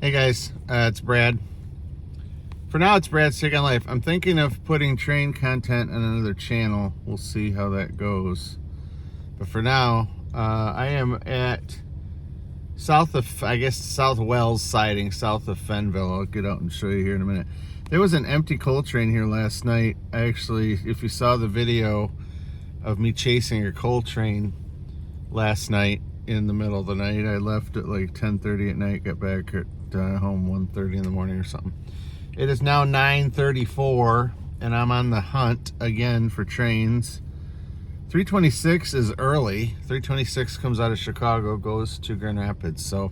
Hey guys, it's Brad. For now, it's Brad's Take on Life. I'm thinking of putting train content on another channel. We'll see how that goes. But for now, I am at south Wells siding, south of Fenville. I'll get out and show you here in a minute. There was an empty coal train here last night. Actually, if you saw the video of me chasing a coal train last night in the middle of the night, I left at like 10:30 at night, got back at home 1:30 in the morning or something. It is now 9:34 and I'm on the hunt again for trains. 326 is early. 326 comes out of Chicago, goes to Grand Rapids. So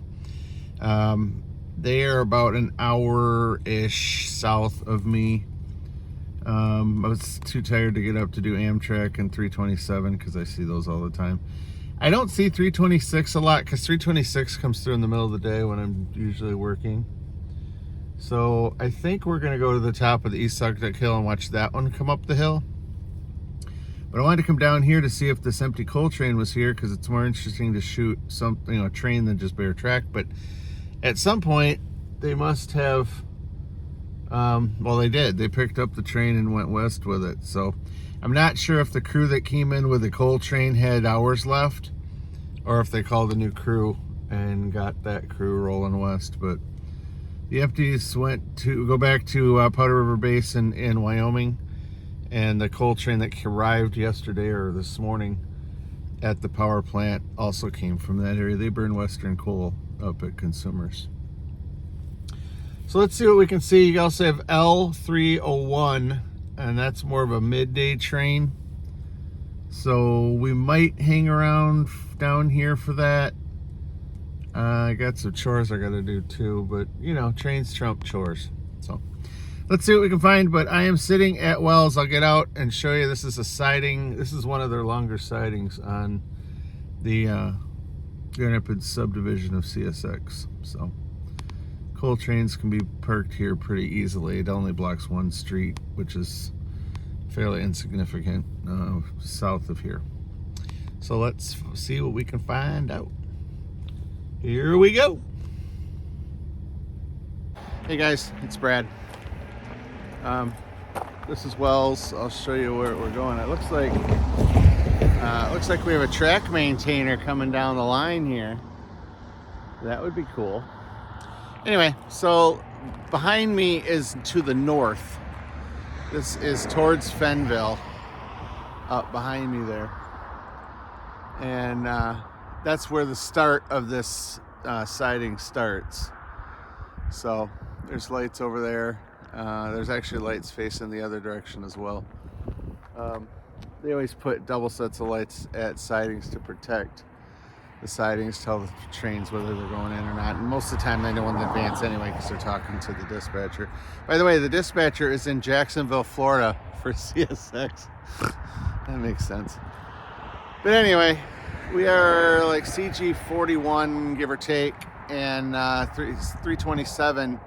they are about an hour-ish south of me. I was too tired to get up to do Amtrak and 327 because I see those all the time. I don't see 326 a lot because 326 comes through in the middle of the day when I'm usually working. So I think we're gonna go to the top of the East Sagatuck Hill and watch that one come up the hill. But I wanted to come down here to see if this empty coal train was here because it's more interesting to shoot something, a train than just bare track. But at some point they must have, well, they did. They picked up the train and went west with it. So I'm not sure if the crew that came in with the coal train had hours left or if they called a new crew and got that crew rolling west. But the empties go back to Powder River Base in Wyoming, and the coal train that arrived yesterday or this morning at the power plant also came from that area. They burn Western coal up at Consumers. So let's see what we can see. You also have L301, and that's more of a midday train. So we might hang around down here for that. I got some chores I gotta do too, but trains trump chores. So let's see what we can find. But I am sitting at Wells. I'll get out and show you. This is a siding. This is one of their longer sidings on the Grand Rapids subdivision of CSX. So coal trains can be parked here pretty easily. It only blocks one street, which is fairly insignificant south of here. So let's see what we can find out. Here we go. Hey guys, it's Brad. This is Wells. I'll show you where we're going. It looks like we have a track maintainer coming down the line here. That would be cool. Anyway, so behind me is to the north. This is towards Fenville, up behind me there. And that's where the start of this siding starts. So there's lights over there. There's actually lights facing the other direction as well. They always put double sets of lights at sidings to protect the sidings, tell the trains whether they're going in or not. And most of the time they know in advance anyway because they're talking to the dispatcher. By the way, the dispatcher is in Jacksonville, Florida for CSX. That makes sense. But anyway, we are like CG 41, give or take, and 327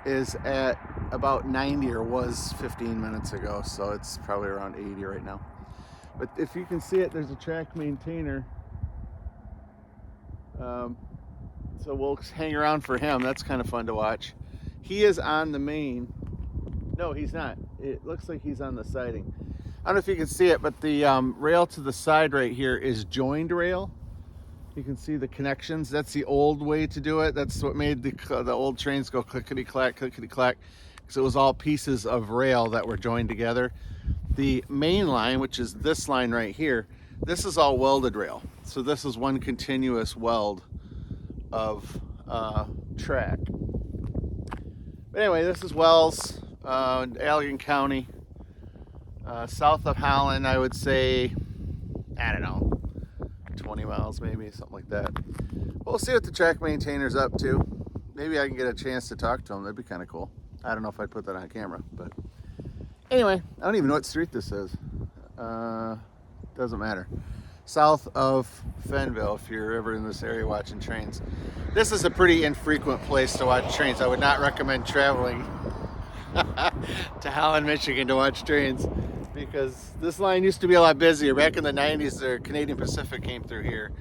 is at about 90, or was 15 minutes ago, so it's probably around 80 right now. But if you can see it, there's a track maintainer. So we'll hang around for him. That's kind of fun to watch. He is on the main. No, he's not. It looks like he's on the siding. I don't know if you can see it, but the rail to the side right here is joined rail. You can see the connections. That's the old way to do it. That's what made the old trains go clickety-clack, clickety-clack, because it was all pieces of rail that were joined together. The main line, which is this line right here, this is all welded rail. So this is one continuous weld of track. But anyway, this is Wells, Allegan County. South of Holland, I would say, I don't know, 20 miles maybe, something like that. We'll see what the track maintainer's up to. Maybe I can get a chance to talk to him. That'd be kind of cool. I don't know if I'd put that on camera, but anyway, I don't even know what street this is. Doesn't matter. South of Fenville, if you're ever in this area watching trains. This is a pretty infrequent place to watch trains. I would not recommend traveling to Holland, Michigan to watch trains, because this line used to be a lot busier. Back in the 90s, the Canadian Pacific came through here,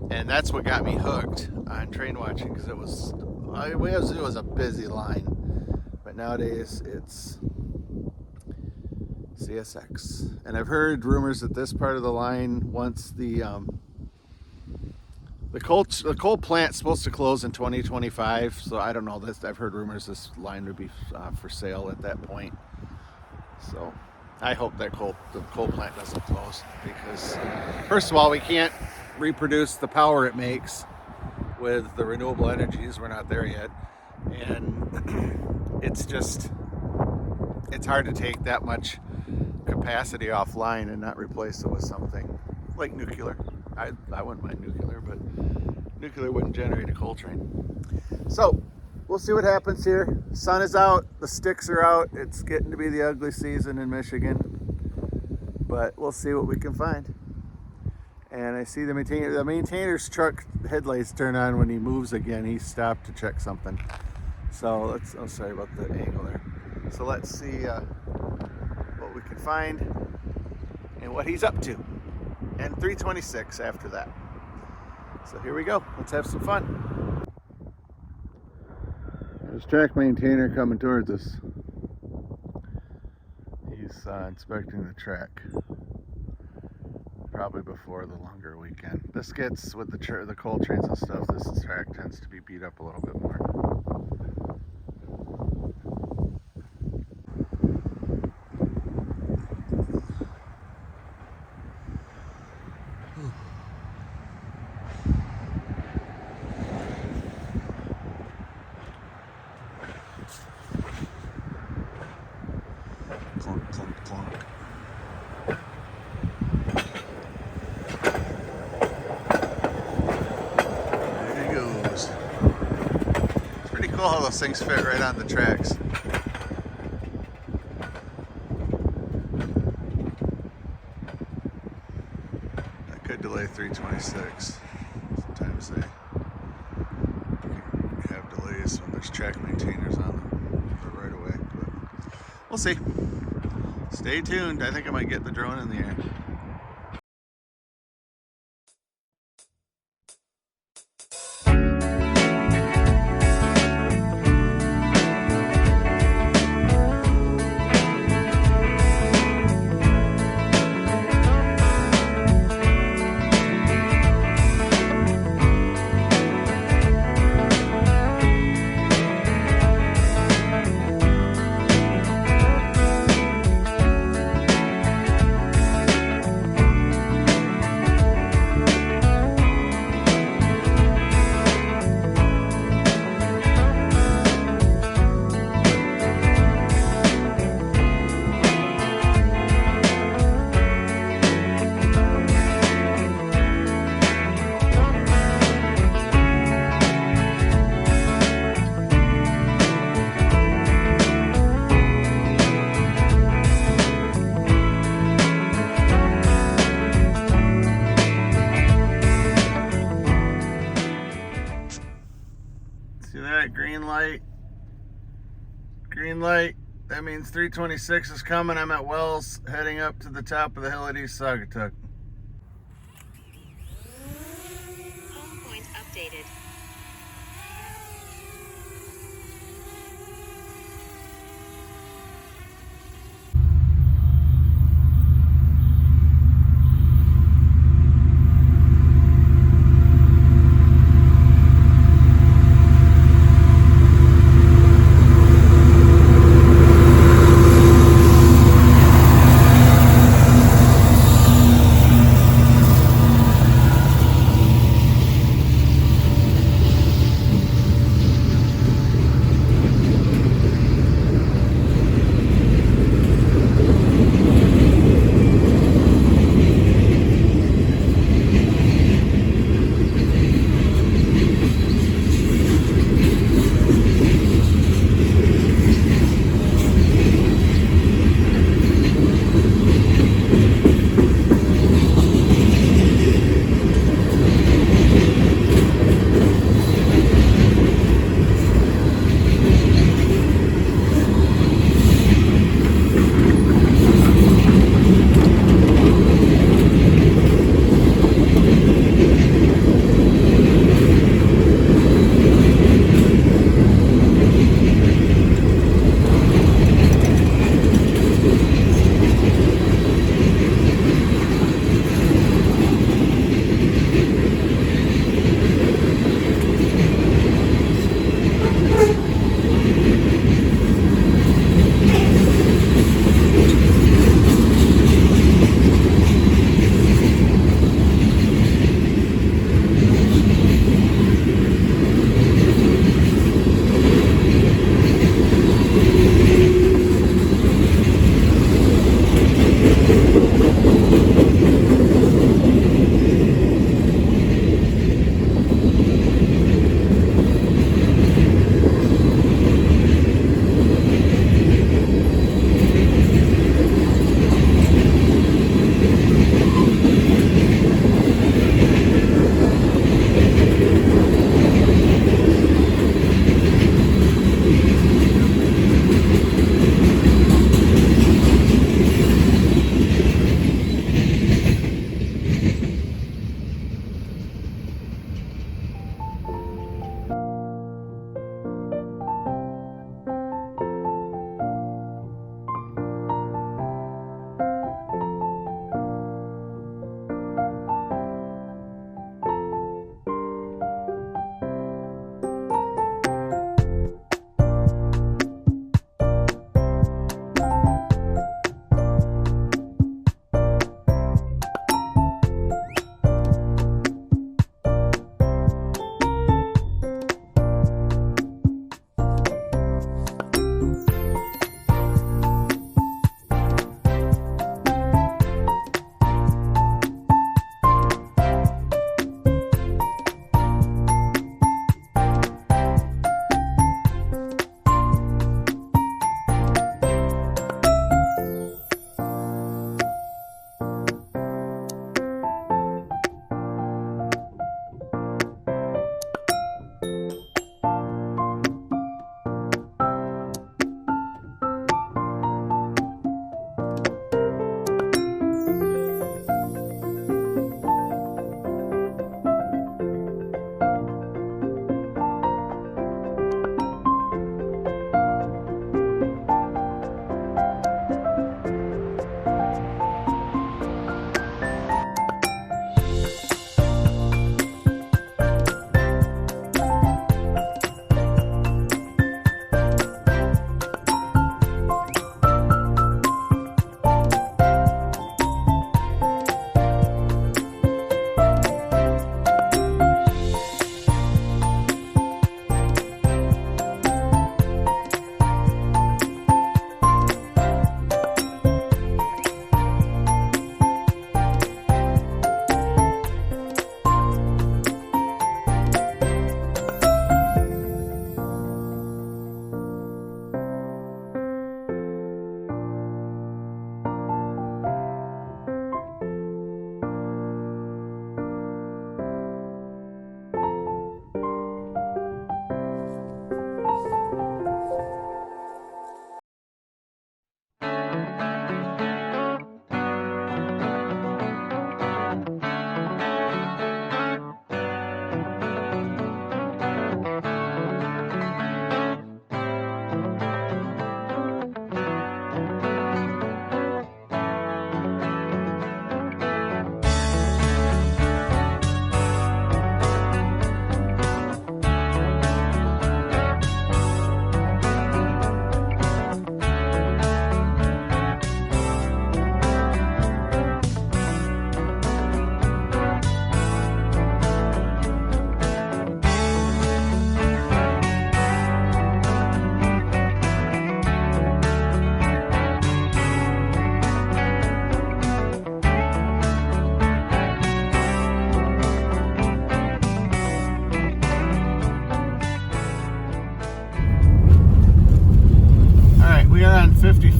and that's what got me hooked on train watching, because it was it was a busy line, but nowadays it's CSX. And I've heard rumors that this part of the line, once the coal plant's supposed to close in 2025, so I don't know. I've heard rumors this line would be for sale at that point. So I hope that the coal plant doesn't close, because first of all, we can't reproduce the power it makes with the renewable energies. We're not there yet, and it's hard to take that much capacity offline and not replace it with something like nuclear. I wouldn't mind nuclear, but nuclear wouldn't generate a coal train. So we'll see what happens here. Sun is out, the sticks are out. It's getting to be the ugly season in Michigan, but we'll see what we can find. And I see the maintainer's truck headlights turn on when he moves again. He stopped to check something. So sorry about the angle there. So let's see what we can find and what he's up to. And 326 after that. So here we go. Let's have some fun. There's track maintainer coming towards us. He's inspecting the track. Probably before the longer weekend. This gets, with the coal trains and stuff, this track tends to be beat up a little bit more. Clunk, clunk, clunk. How those things fit right on the tracks. That could delay 326. Sometimes they have delays when there's track maintainers on the right away, but we'll see. Stay tuned. I think I might get the drone in the air. See that green light? Green light. That means 326 is coming. I'm at Wells, heading up to the top of the hill at East Saugatuck. Home point updated.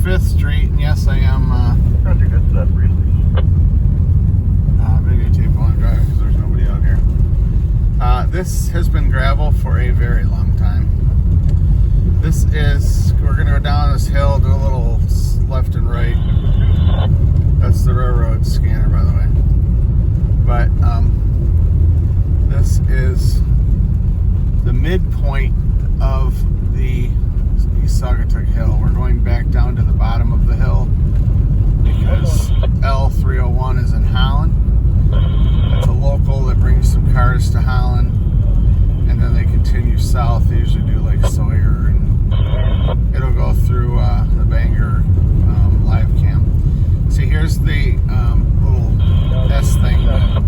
55th Street, and yes, I am Roger, good stuff, release. videotape while I'm driving because there's nobody out here. This has been gravel for a very long time. We're going to go down this hill, do a little left and right. That's the railroad scanner, by the way. But this is the midpoint of the East Saugatuck Hill. We're going back down to the bottom of the hill because L301 is in Holland. It's a local that brings some cars to Holland, and then they continue south. They usually do like Sawyer, and it'll go through the Bangor live cam. See, here's the little S thing that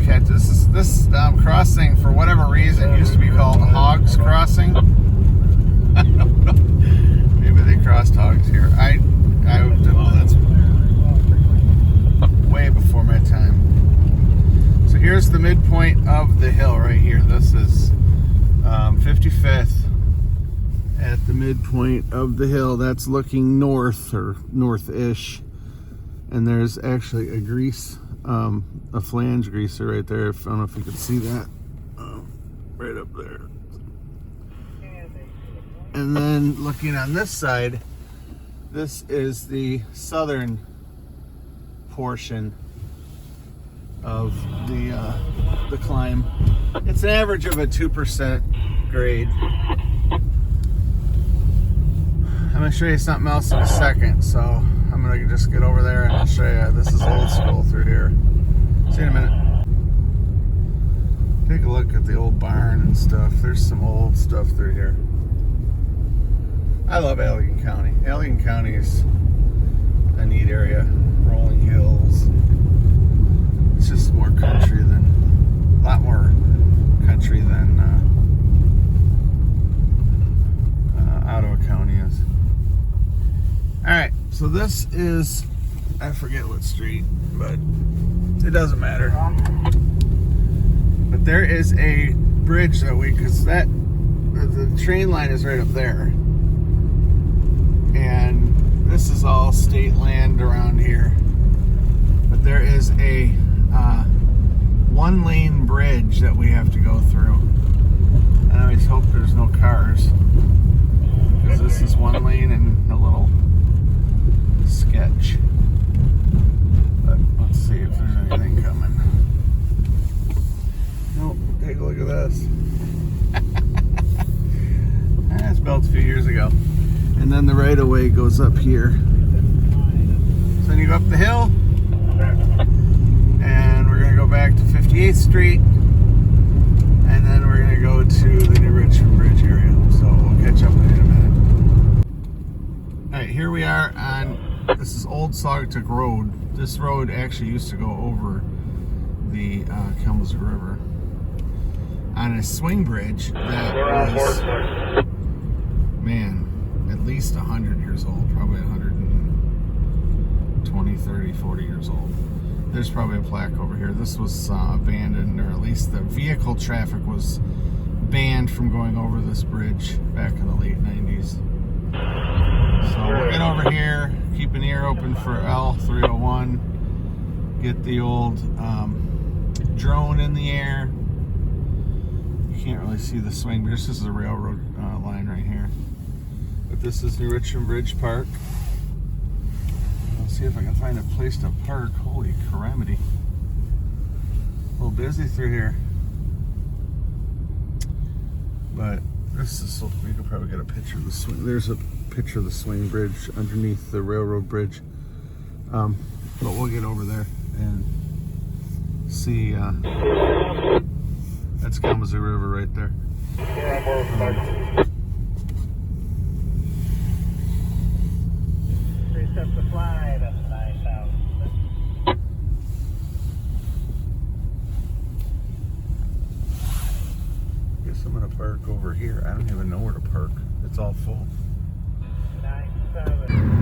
catches. This crossing, for whatever reason, used to be called Hogs Crossing. I don't know. Maybe they crossed hogs here. I don't know. That's way before my time. So here's the midpoint of the hill right here. This is 55th at the midpoint of the hill. That's looking north or north-ish. And there's actually a a flange greaser right there. I don't know if you can see that. Right up there. And then looking on this side, this is the southern portion of the climb. It's an average of a 2% grade. I'm going to show you something else in a second, so I'm going to just get over there and I'll show you. This is old school through here. See you in a minute. Take a look at the old barn and stuff. There's some old stuff through here. I love Allegan County. Allegan County is a neat area. Rolling hills. It's just more country than, a lot more country than Ottawa County is. Alright, so this is, I forget what street, but it doesn't matter. But there is a bridge that because the train line is right up there. And this is all state land around here. But there is a one-lane bridge that we have to go through. And I always hope there's no cars, because this is one lane and a little sketch. But let's see if there's anything coming. Nope, take a look at this. That's built a few years ago. And then the right-of-way goes up here. So then you go up the hill, and we're going to go back to 58th Street, and then we're going to go to the New Richmond Bridge area. So we'll catch up with you in a minute. Alright, here we are on, this is Old Saugatuck Road. This road actually used to go over the Kalamazoo River on a swing bridge that was, man, at least 100 years old, probably 120, 30, 40 years old. There's probably a plaque over here. This was abandoned, or at least the vehicle traffic was banned from going over this bridge back in the late 90s. So we'll get over here, keep an ear open for L301, get the old drone in the air. You can't really see the swing bridge. This is a railroad line right here. But this is New Richmond Bridge Park. I'll see if I can find a place to park. Holy calamity. A little busy through here. But this is so, you can probably get a picture of the swing. There's a picture of the swing bridge underneath the railroad bridge. But we'll get over there and see. That's Kalamazoo River right there. Up the fly, that's 9,000. Guess I'm gonna park over here. I don't even know where to park. It's all full. 9,7.